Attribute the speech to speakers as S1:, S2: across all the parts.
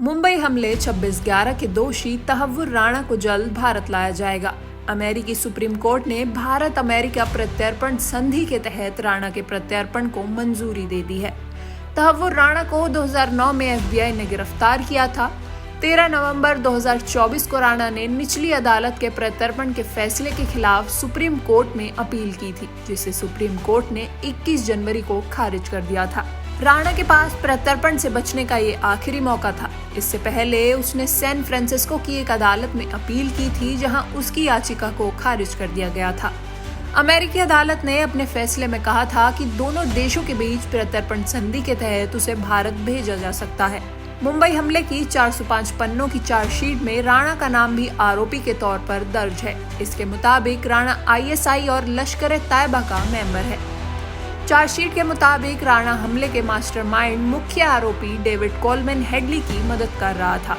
S1: मुंबई हमले 26/11 के दोषी तहव्वुर राणा को जल्द भारत लाया जाएगा। अमेरिकी सुप्रीम कोर्ट ने भारत अमेरिका प्रत्यर्पण संधि के तहत राणा के प्रत्यर्पण को मंजूरी दे दी है। तहव्वुर राणा को 2009 में FBI ने गिरफ्तार किया था। 13 नवंबर 2024 को राणा ने निचली अदालत के प्रत्यर्पण के फैसले के खिलाफ सुप्रीम कोर्ट में अपील की थी, जिसे सुप्रीम कोर्ट ने 21 जनवरी को खारिज कर दिया था। राणा के पास प्रत्यर्पण से बचने का ये आखिरी मौका था। इससे पहले उसने सैन फ्रांसिस्को की एक अदालत में अपील की थी, जहां उसकी याचिका को खारिज कर दिया गया था। अमेरिकी अदालत ने अपने फैसले में कहा था कि दोनों देशों के बीच प्रत्यर्पण संधि के तहत उसे भारत भेजा जा सकता है। मुंबई हमले की 405 पन्नों की चार्जशीट में राणा का नाम भी आरोपी के तौर पर दर्ज है। इसके मुताबिक राणा ISI और लश्कर-ए-तैयबा का मेंबर है। चार्जशीट के मुताबिक राणा हमले के मास्टरमाइंड मुख्य आरोपी डेविड कोलमैन हेडली की मदद कर रहा था।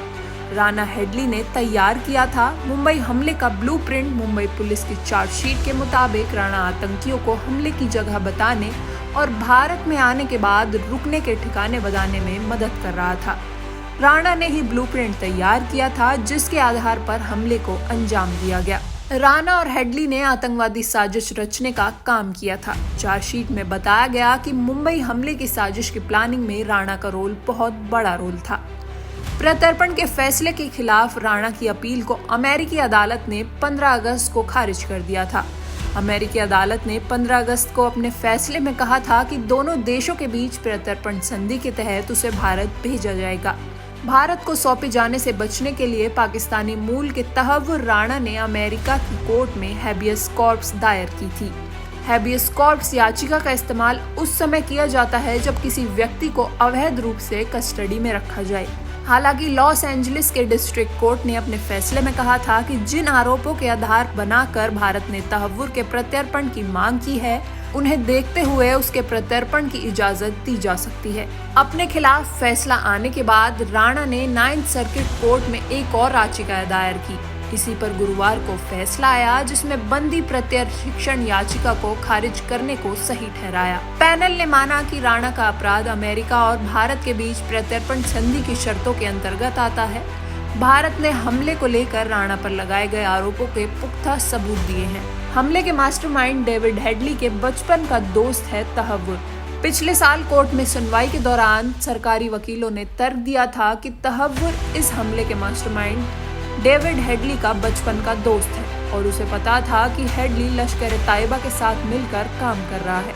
S1: राणा हेडली ने तैयार किया था मुंबई हमले का ब्लूप्रिंट। मुंबई पुलिस की चार्जशीट के मुताबिक राणा आतंकियों को हमले की जगह बताने और भारत में आने के बाद रुकने के ठिकाने बताने में मदद कर रहा था। राणा ने ही ब्लूप्रिंट तैयार किया था, जिसके आधार पर हमले को अंजाम दिया गया। राणा और हेडली ने आतंकवादी साजिश रचने का काम किया था। चार्जशीट में बताया गया कि मुंबई हमले की साजिश की प्लानिंग में राणा का रोल बहुत बड़ा रोल था। प्रत्यर्पण के फैसले के खिलाफ राणा की अपील को अमेरिकी अदालत ने 15 अगस्त को खारिज कर दिया था। अमेरिकी अदालत ने 15 अगस्त को अपने फैसले में कहा था कि दोनों देशों के बीच प्रत्यर्पण संधि के तहत उसे भारत भेजा जाएगा। भारत को सौंपे जाने से बचने के लिए पाकिस्तानी मूल के तहव्वुर राणा ने अमेरिका की कोर्ट में हैबियस कॉर्पस दायर की थी। हैबियस कॉर्पस याचिका का इस्तेमाल उस समय किया जाता है जब किसी व्यक्ति को अवैध रूप से कस्टडी में रखा जाए। हालांकि लॉस एंजलिस के डिस्ट्रिक्ट कोर्ट ने अपने फैसले में कहा था कि जिन आरोपों के आधार बनाकर भारत ने तहव्वुर के प्रत्यर्पण की मांग की है, उन्हें देखते हुए उसके प्रत्यर्पण की इजाजत दी जा सकती है। अपने खिलाफ फैसला आने के बाद राणा ने 9th सर्किट कोर्ट में एक और याचिका दायर की। इसी पर गुरुवार को फैसला आया, जिसमें बंदी प्रत्यर्पण याचिका को खारिज करने को सही ठहराया। पैनल ने माना कि राणा का अपराध अमेरिका और भारत के बीच प्रत्यर्पण संधि की शर्तों के अंतर्गत आता है। भारत ने हमले को लेकर राणा पर लगाए गए आरोपों के पुख्ता सबूत दिए हैं। हमले के मास्टरमाइंड डेविड हेडली के बचपन का दोस्त है तहव्वुर। पिछले साल कोर्ट में सुनवाई के दौरान सरकारी वकीलों ने तर्क दिया था कि तहव्वुर इस हमले के मास्टरमाइंड डेविड हेडली का बचपन का दोस्त है और उसे पता था कि हेडली लश्कर-ए-तैयबा के साथ मिलकर काम कर रहा है।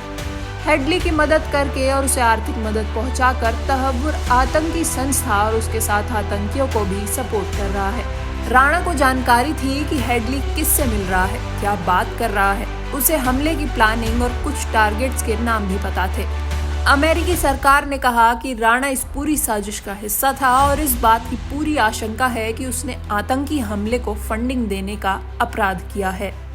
S1: हेडली की मदद करके और उसे आर्थिक मदद पहुंचाकर तहव्वुर आतंकी संस्था और उसके साथ आतंकियों को भी सपोर्ट कर रहा है। राणा को जानकारी थी कि हेडली किससे मिल रहा है, क्या बात कर रहा है। उसे हमले की प्लानिंग और कुछ टारगेट्स के नाम भी पता थे। अमेरिकी सरकार ने कहा कि राणा इस पूरी साजिश का हिस्सा था और इस बात की पूरी आशंका है कि उसने आतंकी हमले को फंडिंग देने का अपराध किया है।